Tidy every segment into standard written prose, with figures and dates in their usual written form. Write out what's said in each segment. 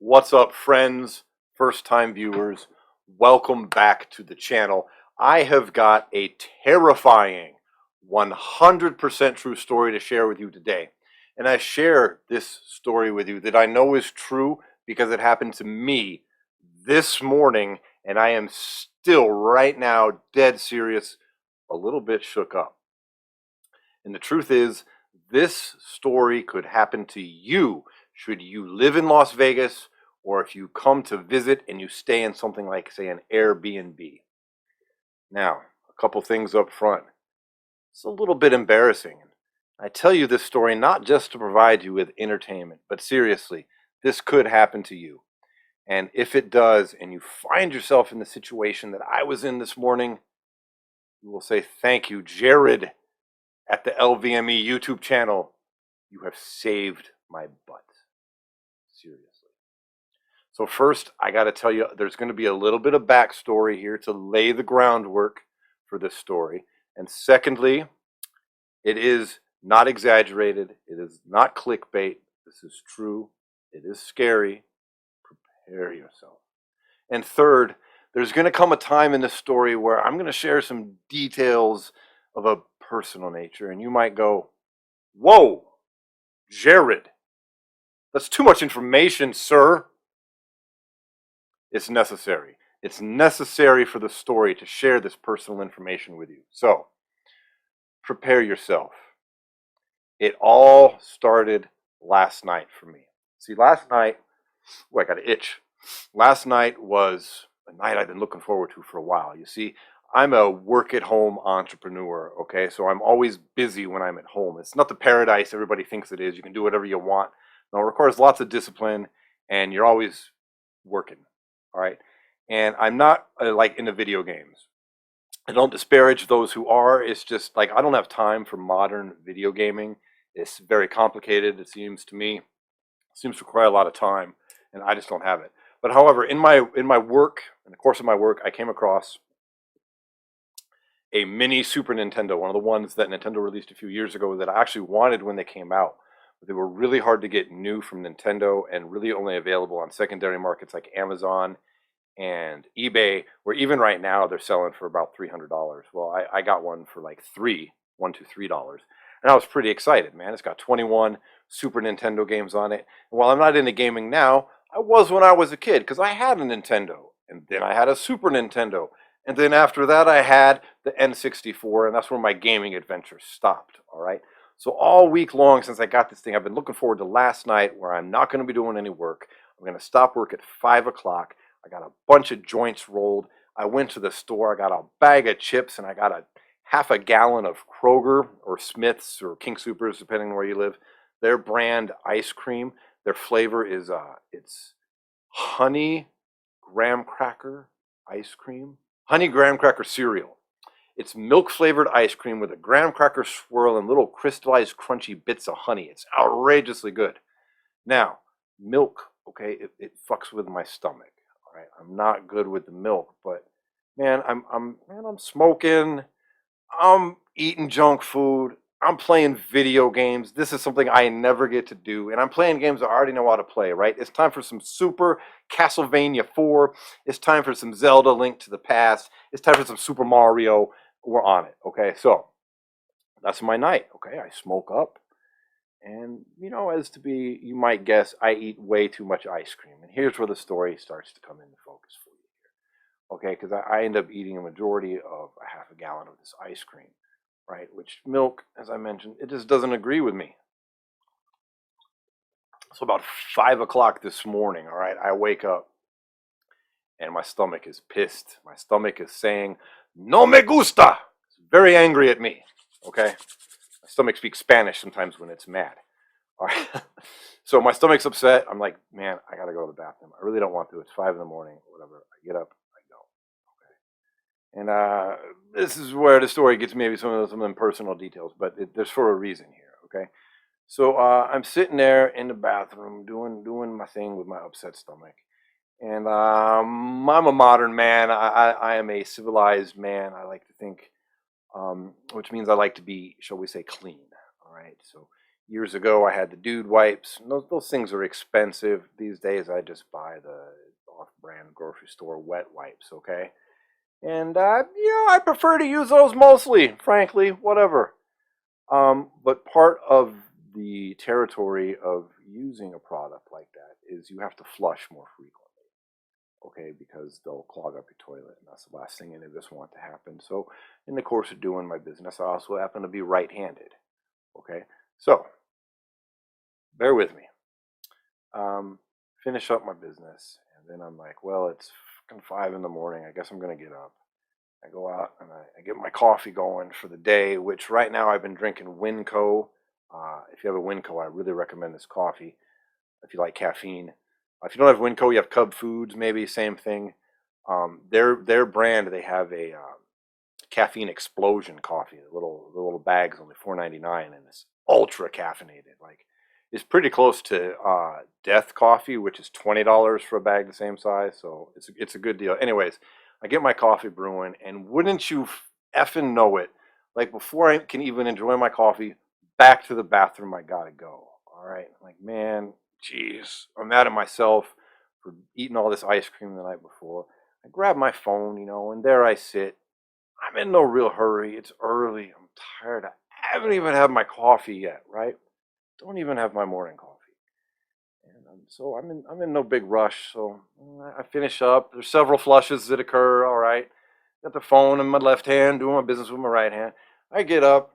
What's up, friends, first-time viewers? Welcome back to the channel. I have got a terrifying 100% true story to share with you today. And I share this story with you that I know is true because it happened to me this morning, and I am still right now dead serious, a little bit shook up. And the truth is, this story could happen to you should you live in Las Vegas or if you come to visit and you stay in something like, say, an Airbnb. Now, a couple things up front. It's a little bit embarrassing. I tell you this story not just to provide you with entertainment, but seriously, this could happen to you. And if it does, and you find yourself in the situation that I was in this morning, you will say, thank you, Jared, at the LVME YouTube channel. You have saved my butt. Seriously. So first, I got to tell you, there's going to be a little bit of backstory here to lay the groundwork for this story. And secondly, it is not exaggerated. It is not clickbait. This is true. It is scary. Prepare yourself. And third, there's going to come a time in this story where I'm going to share some details of a personal nature. And you might go, whoa, Jared, that's too much information, sir. It's necessary. It's necessary for the story to share this personal information with you. So, prepare yourself. It all started last night for me. See, last night, I got an itch. Last night was a night I've been looking forward to for a while. You see, I'm a work-at-home entrepreneur, okay? So I'm always busy when I'm at home. It's not the paradise everybody thinks it is. You can do whatever you want. No, it requires lots of discipline, and you're always working, all right? And I'm not like into video games. I don't disparage those who are. It's just like I don't have time for modern video gaming. It's very complicated, it seems to me. It seems to require a lot of time, and I just don't have it. But however, in my work, in the course of my work, I came across a mini Super Nintendo, one of the ones that Nintendo released a few years ago that I actually wanted when they came out. But they were really hard to get new from Nintendo and really only available on secondary markets like Amazon and eBay, where even right now they're selling for about $300. Well, I got one for like $3, and I was pretty excited, man. It's got 21 Super Nintendo games on it. And while I'm not into gaming now, I was when I was a kid because I had a Nintendo, and then I had a Super Nintendo, and then after that I had the N64, and that's where my gaming adventure stopped. All right. So all week long since I got this thing, I've been looking forward to last night where I'm not going to be doing any work. I'm going to stop work at 5 o'clock. I got a bunch of joints rolled. I went to the store. I got a bag of chips, and I got a half a gallon of Kroger or Smith's or King Soopers, depending on where you live. Their brand ice cream. Their flavor is it's honey graham cracker ice cream, honey graham cracker cereal. It's milk flavored ice cream with a graham cracker swirl and little crystallized crunchy bits of honey. It's outrageously good. Now, milk, okay, it fucks with my stomach. All right, I'm not good with the milk, but man, I'm smoking. I'm eating junk food. I'm playing video games. This is something I never get to do. And I'm playing games I already know how to play, right? It's time for some Super Castlevania 4. It's time for some Zelda Link to the Past. It's time for some Super Mario. We're on it, okay? So that's my night, okay? I smoke up. And, you know, as to be, you might guess, I eat way too much ice cream. And here's where the story starts to come into focus for you here. Okay, because I end up eating a majority of a half a gallon of this ice cream, right? Which milk, as I mentioned, it just doesn't agree with me. So about 5 o'clock this morning, all right, I wake up and my stomach is pissed. My stomach is saying, no me gusta. It's very angry at me, okay? My stomach speaks Spanish sometimes when it's mad. All right. So my stomach's upset. I'm like, man, I gotta go to the bathroom. I really don't want to. It's 5 in the morning, whatever. I get up, I go. Okay. And this is where the story gets maybe some of them personal details, but there's for a reason here. Okay. So I'm sitting there in the bathroom doing my thing with my upset stomach, and I'm a modern man. I am a civilized man. I like to think, which means I like to be, shall we say, clean. All right. So Years ago, I had the Dude wipes. And those things are expensive. These days, I just buy the off-brand grocery store wet wipes, okay? And, I prefer to use those mostly, frankly, whatever. But part of the territory of using a product like that is you have to flush more frequently, okay? Because they'll clog up your toilet, and that's the last thing any of us want to happen. So, in the course of doing my business, I also happen to be right-handed, okay? So, bear with me. Finish up my business, and then I'm like, well, it's fucking 5 in the morning. I guess I'm gonna get up. I go out and I get my coffee going for the day, which right now I've been drinking Winco. If you have a Winco, I really recommend this coffee if you like caffeine. If you don't have Winco, you have Cub Foods, maybe same thing. Their brand, they have a caffeine explosion coffee. The little bag's only $4.99, and it's ultra caffeinated. Like it's pretty close to Death Coffee, which is $20 for a bag the same size. So it's a good deal. Anyways, I get my coffee brewing, and wouldn't you effing know it? Like before I can even enjoy my coffee, back to the bathroom I gotta go. All right, I'm like, man, jeez, I'm mad at myself for eating all this ice cream the night before. I grab my phone, and there I sit. I'm in no real hurry. It's early. I'm tired. I haven't even had my coffee yet, right? Don't even have my morning coffee. And so I'm in no big rush. So I finish up. There's several flushes that occur. All right. Got the phone in my left hand, doing my business with my right hand. I get up,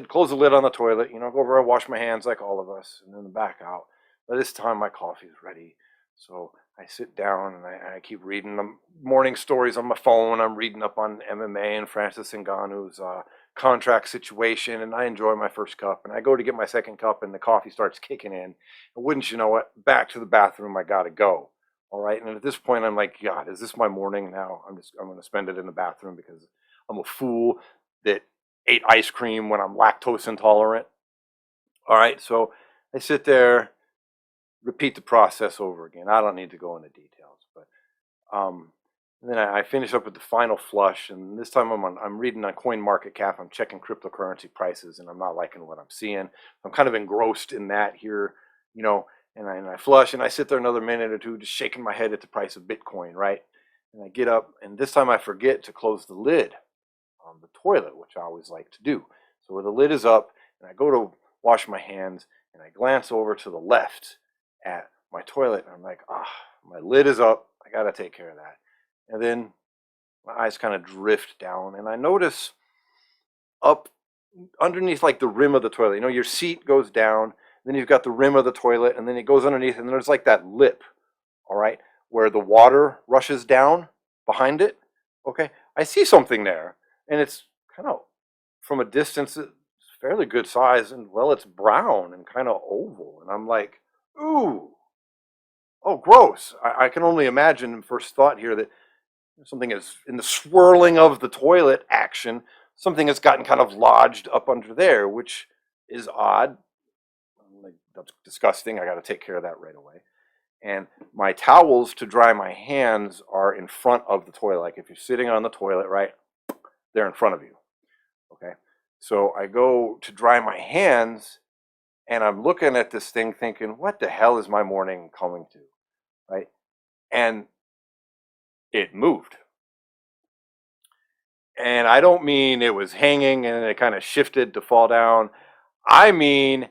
close the lid on the toilet. Go over, I wash my hands like all of us, and then back out. By this time, my coffee is ready. So I sit down and I keep reading the morning stories on my phone. I'm reading up on MMA and Francis Ngannou's contract situation, and I enjoy my first cup. And I go to get my second cup, and the coffee starts kicking in. And wouldn't you know it, back to the bathroom I gotta go. All right, and at this point, I'm like, God, is this my morning now? I'm going to spend it in the bathroom because I'm a fool that ate ice cream when I'm lactose intolerant. All right, so I sit there, repeat the process over again. I don't need to go into details, but and then I finish up with the final flush, and this time I'm reading on CoinMarketCap. I'm checking cryptocurrency prices, and I'm not liking what I'm seeing. I'm kind of engrossed in that here, you know. And I flush, and I sit there another minute or two, just shaking my head at the price of Bitcoin, right? And I get up, and this time I forget to close the lid on the toilet, which I always like to do. So where the lid is up, and I go to wash my hands, and I glance over to the left at my toilet, and I'm like, my lid is up. I gotta take care of that. And then my eyes kind of drift down, and I notice up underneath, like the rim of the toilet. Your seat goes down, then you've got the rim of the toilet, and then it goes underneath, and there's like that lip, all right, where the water rushes down behind it. Okay, I see something there, and it's kind of from a distance, it's fairly good size, and well, it's brown and kind of oval, and I'm like, ooh, oh, gross. I can only imagine first thought here that something is in the swirling of the toilet action, something has gotten kind of lodged up under there, which is odd. Like, that's disgusting. I got to take care of that right away. And my towels to dry my hands are in front of the toilet. Like if you're sitting on the toilet, right, they're in front of you. Okay. So I go to dry my hands, and I'm looking at this thing thinking, what the hell is my morning coming to? Right. And it moved. And I don't mean it was hanging and it kind of shifted to fall down. I mean,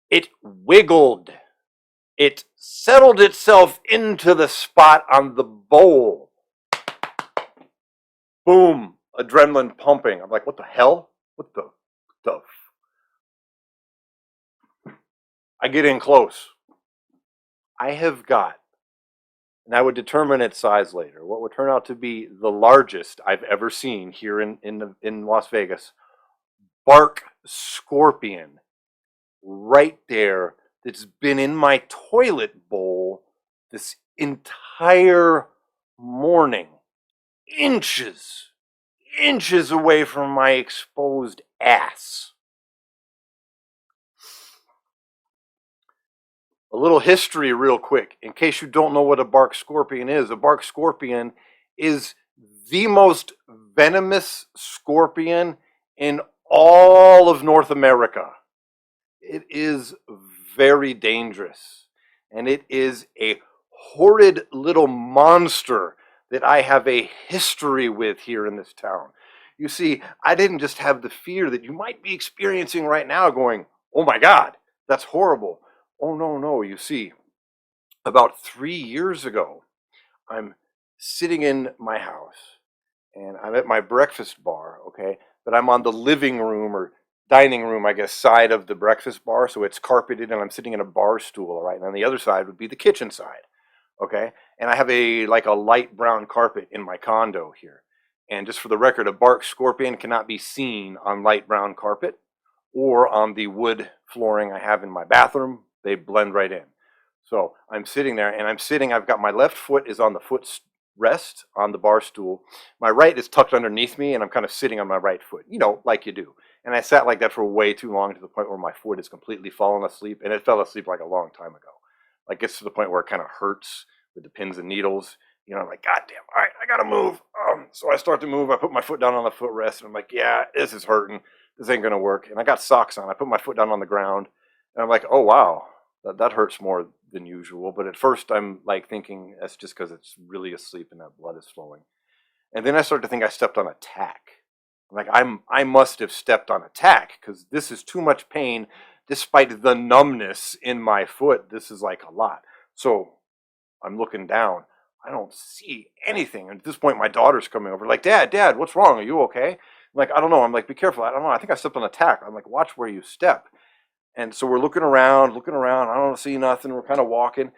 it wiggled. It settled itself into the spot on the bowl. Boom, adrenaline pumping. I'm like, what the hell? What the? I get in close. I have got, and I would determine its size later, what would turn out to be the largest I've ever seen here in Las Vegas, bark scorpion right there, that's been in my toilet bowl this entire morning, inches away from my exposed ass. A little history real quick, in case you don't know what a bark scorpion is. A bark scorpion is the most venomous scorpion in all of North America. It is very dangerous, and it is a horrid little monster that I have a history with here in this town. You see, I didn't just have the fear that you might be experiencing right now, going, oh my God, that's horrible. Oh no, no. You see, about 3 years ago, I'm sitting in my house and I'm at my breakfast bar, okay? But I'm on the living room or dining room, I guess, side of the breakfast bar. So it's carpeted and I'm sitting in a bar stool, all right? And on the other side would be the kitchen side, okay? And I have like a light brown carpet in my condo here. And just for the record, a bark scorpion cannot be seen on light brown carpet or on the wood flooring I have in my bathroom. They blend right in. So I'm sitting there and I've got my left foot is on the foot rest on the bar stool. My right is tucked underneath me and I'm kind of sitting on my right foot, like you do. And I sat like that for way too long to the point where my foot is completely fallen asleep. And it fell asleep like a long time ago. Like gets to the point where it kind of hurts with the pins and needles. I'm like, God damn, all right, I gotta move. So I start to move. I put my foot down on the footrest and I'm like, yeah, this is hurting. This ain't gonna work. And I got socks on. I put my foot down on the ground and I'm like, oh wow, that hurts more than usual. But at first I'm like thinking that's just because it's really asleep and that blood is flowing. And then I start to think I stepped on a tack. Like I must have stepped on a tack because this is too much pain despite the numbness in my foot. This is like a lot. So I'm looking down. I don't see anything. And at this point, my daughter's coming over, like, Dad, what's wrong? Are you okay? I'm like, I don't know. I'm like, be careful. I don't know. I think I stepped on a tack. I'm like, watch where you step. And so we're looking around. I don't see nothing. We're kind of walking,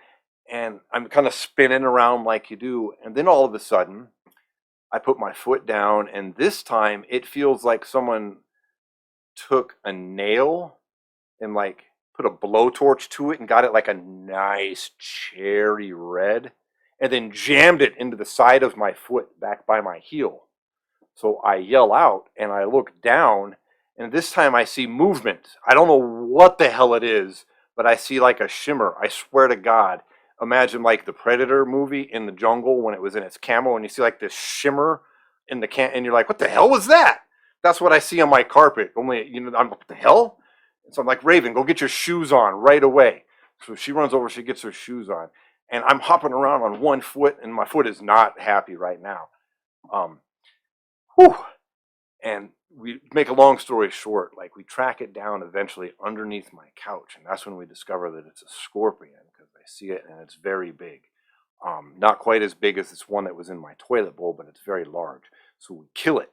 and I'm kind of spinning around like you do. And then all of a sudden, I put my foot down, and this time it feels like someone took a nail and like put a blowtorch to it and got it like a nice cherry red and then jammed it into the side of my foot back by my heel. So I yell out and I look down, and this time I see movement. I don't know what the hell it is, but I see like a shimmer. I swear to God. Imagine like the Predator movie in the jungle when it was in its camo and you see like this shimmer in the can, and you're like, what the hell was that? That's what I see on my carpet. Only, I'm what the hell? So I'm like, Raven, go get your shoes on right away. So she runs over, she gets her shoes on, and I'm hopping around on one foot, and my foot is not happy right now. Um, whew. And we make a long story short, like we track it down eventually underneath my couch, and that's when we discover that it's a scorpion because I see it and it's very big. Not quite as big as this one that was in my toilet bowl, but it's very large. So we kill it.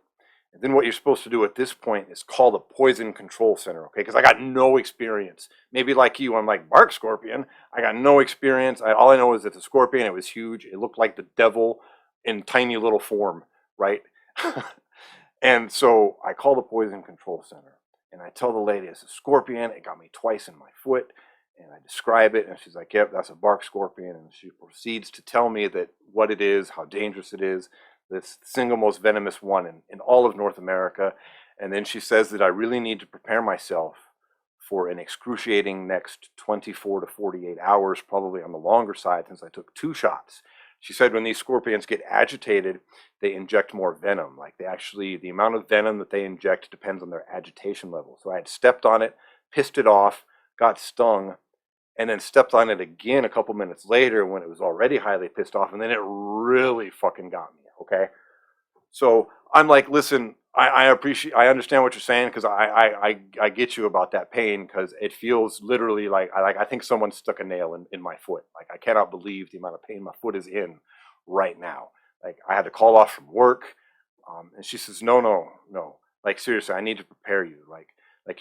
And then what you're supposed to do at this point is call the poison control center, okay? Because I got no experience. Maybe like you, I'm like, bark scorpion. I got no experience. All I know is it's a scorpion. It was huge. It looked like the devil in tiny little form, right? And so I call the poison control center and I tell the lady it's a scorpion. It got me twice in my foot. And I describe it and she's like, yep, that's a bark scorpion. And she proceeds to tell me that what it is, how dangerous it is. It's the single most venomous one in all of North America. And then she says that I really need to prepare myself for an excruciating next 24 to 48 hours, probably on the longer side since I took 2 shots. She said when these scorpions get agitated, they inject more venom. Like the amount of venom that they inject depends on their agitation level. So I had stepped on it, pissed it off, got stung, and then stepped on it again a couple minutes later when it was already highly pissed off, and then it really fucking got me, okay? So I'm like, listen, I understand what you're saying because I get you about that pain because it feels literally like I think someone stuck a nail in my foot. Like I cannot believe the amount of pain my foot is in right now. Like I had to call off from work, and she says, no, like seriously, I need to prepare you. Like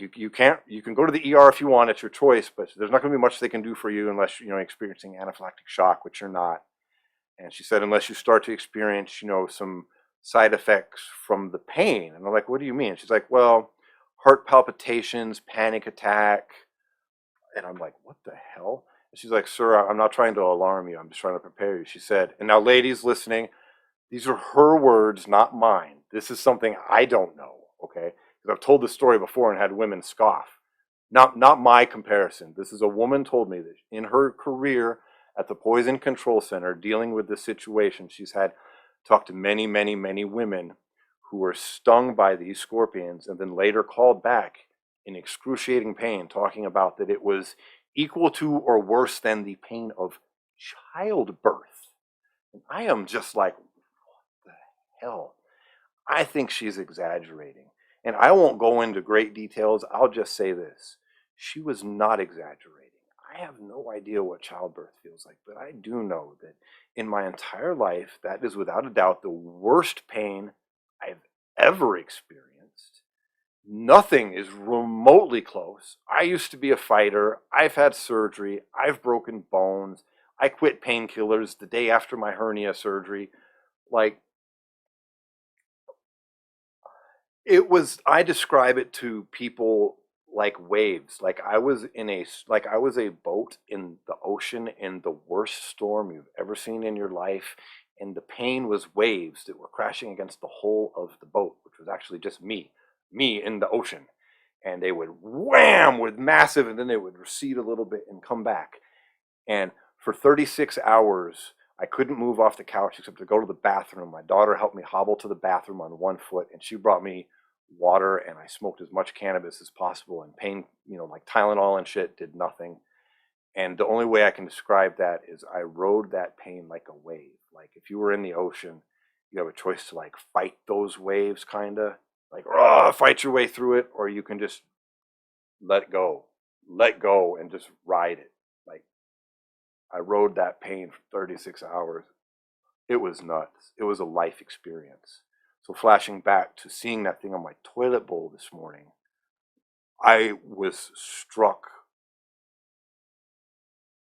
you can go to the ER if you want, it's your choice, but there's not going to be much they can do for you unless you're experiencing anaphylactic shock, which you're not. And she said, unless you start to experience, some side effects from the pain. And I'm like, what do you mean? She's like, well, heart palpitations, panic attack. And I'm like, what the hell? And she's like, sir, I'm not trying to alarm you. I'm just trying to prepare you. She said, and now ladies listening, these are her words, not mine. This is something I don't know, okay? Because I've told this story before and had women scoff. Not my comparison. This is a woman told me that in her career at the Poison Control Center dealing with this situation, she's had talked to many, many, many women who were stung by these scorpions and then later called back in excruciating pain, talking about that it was equal to or worse than the pain of childbirth. And I am just like, what the hell? I think she's exaggerating. And I won't go into great details. I'll just say this. She was not exaggerating. I have no idea what childbirth feels like, but I do know that in my entire life, that is without a doubt the worst pain I've ever experienced. Nothing is remotely close. I used to be a fighter. I've had surgery. I've broken bones. I quit painkillers the day after my hernia surgery. Like, I describe it to people like waves. Like I was a boat in the ocean in the worst storm you've ever seen in your life. And the pain was waves that were crashing against the hull of the boat, which was actually just me in the ocean. And they would wham with massive, and then they would recede a little bit and come back. And for 36 hours, I couldn't move off the couch except to go to the bathroom. My daughter helped me hobble to the bathroom on one foot, and she brought me water, and I smoked as much cannabis as possible. And pain, like Tylenol and shit, did nothing. And the only way I can describe that is I rode that pain like a wave. Like if you were in the ocean, you have a choice to like fight those waves, kind of like fight your way through it, or you can just let go, and just ride it. Like I rode that pain for 36 hours. It was nuts. It was a life experience. So flashing back to seeing that thing on my toilet bowl this morning, I was struck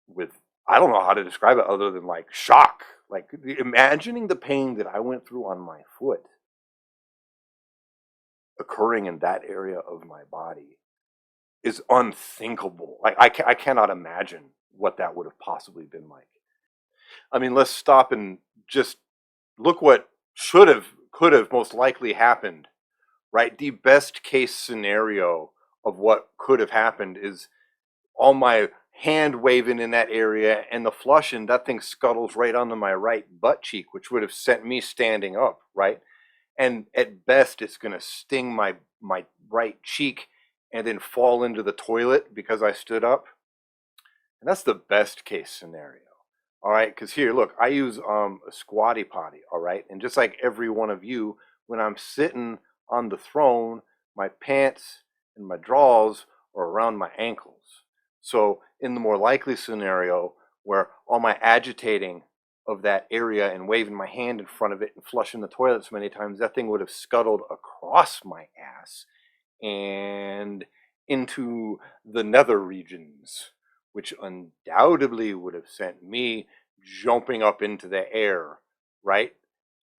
with, I don't know how to describe it other than like shock. Like imagining the pain that I went through on my foot occurring in that area of my body is unthinkable. Like I cannot imagine what that would have possibly been like. I mean, let's stop and just look what could have most likely happened, right? The best case scenario of what could have happened is all my hand waving in that area and the flushing, that thing scuttles right onto my right butt cheek, which would have sent me standing up, right? And at best, it's going to sting my right cheek and then fall into the toilet because I stood up. And that's the best case scenario. All right, because here, look, I use a squatty potty, all right? And just like every one of you, when I'm sitting on the throne, my pants and my drawers are around my ankles. So in the more likely scenario where all my agitating of that area and waving my hand in front of it and flushing the toilet so many times, that thing would have scuttled across my ass and into the nether regions, which undoubtedly would have sent me jumping up into the air, right?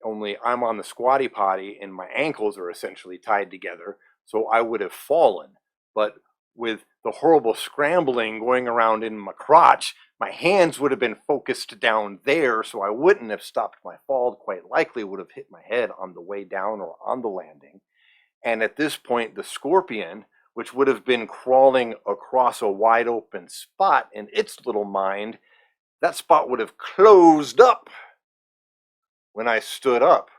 Only I'm on the squatty potty and my ankles are essentially tied together, so I would have fallen. But with the horrible scrambling going around in my crotch, my hands would have been focused down there, so I wouldn't have stopped my fall. Quite likely would have hit my head on the way down or on the landing. And at this point, the scorpion, which would have been crawling across a wide open spot in its little mind, that spot would have closed up when I stood up,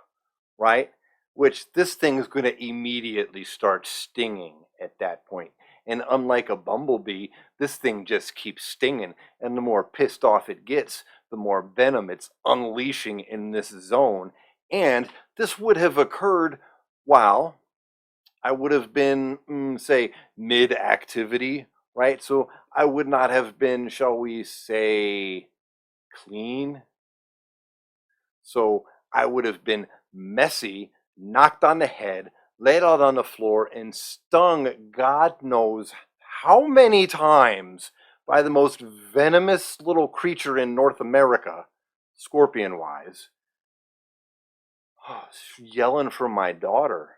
right? Which this thing is going to immediately start stinging at that point. And unlike a bumblebee, this thing just keeps stinging. And the more pissed off it gets, the more venom it's unleashing in this zone. And this would have occurred while I would have been, say, mid-activity, right? So I would not have been, shall we say, clean. So I would have been messy, knocked on the head, laid out on the floor, and stung God knows how many times by the most venomous little creature in North America, scorpion-wise, yelling for my daughter,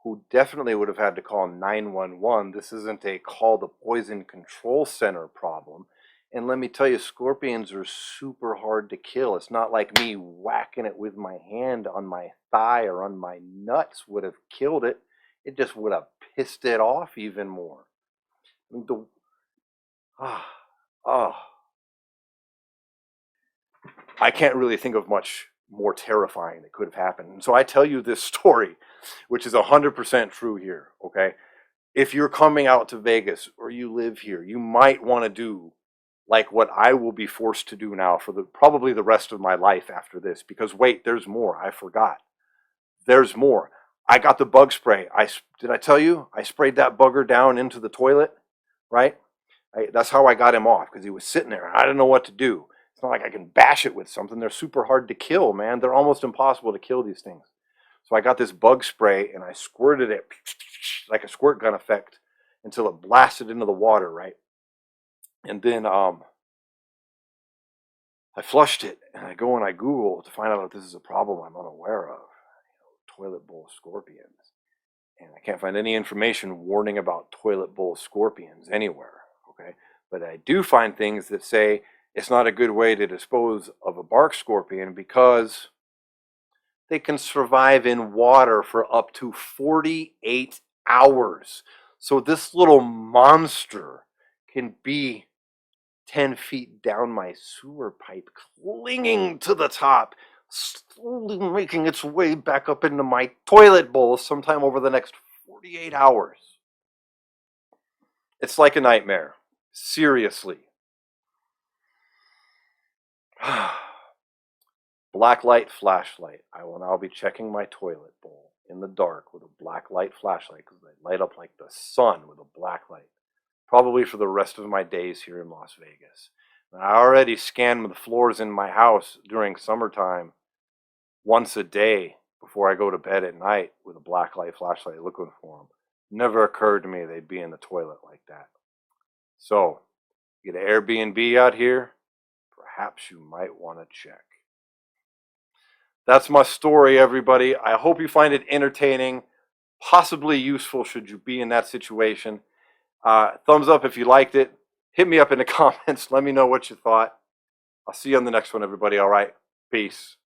who definitely would have had to call 911. This isn't a call the poison control center problem. And let me tell you, scorpions are super hard to kill. It's not like me whacking it with my hand on my thigh or on my nuts would have killed it. It just would have pissed it off even more. I mean, I can't really think of much more terrifying that could have happened. And so I tell you this story, which is 100% true here, okay? if you're coming out to Vegas or you live here, you might want to do like what I will be forced to do now for probably the rest of my life after this. Because wait, there's more. I forgot. There's more. I got the bug spray. Did I tell you? I sprayed that bugger down into the toilet, right? That's how I got him off, because he was sitting there. I didn't know what to do. It's not like I can bash it with something. They're super hard to kill, man. They're almost impossible to kill, these things. So I got this bug spray and I squirted it like a squirt gun effect until it blasted into the water, right? And then I flushed it, and I go and I Google to find out if this is a problem I'm unaware of. Toilet bowl scorpions. And I can't find any information warning about toilet bowl scorpions anywhere, okay? But I do find things that say it's not a good way to dispose of a bark scorpion because they can survive in water for up to 48 hours. So this little monster can be 10 feet down my sewer pipe, clinging to the top, slowly making its way back up into my toilet bowl sometime over the next 48 hours. It's like a nightmare. Seriously. Black light flashlight. I will now be checking my toilet bowl in the dark with a black light flashlight, because they light up like the sun with a black light. Probably for the rest of my days here in Las Vegas. And I already scan the floors in my house during summertime once a day before I go to bed at night with a black light flashlight looking for them. Never occurred to me they'd be in the toilet like that. So, get an Airbnb out here, perhaps you might want to check. That's my story, everybody. I hope you find it entertaining, possibly useful should you be in that situation. Thumbs up if you liked it. Hit me up in the comments. Let me know what you thought. I'll see you on the next one, everybody. All right. Peace.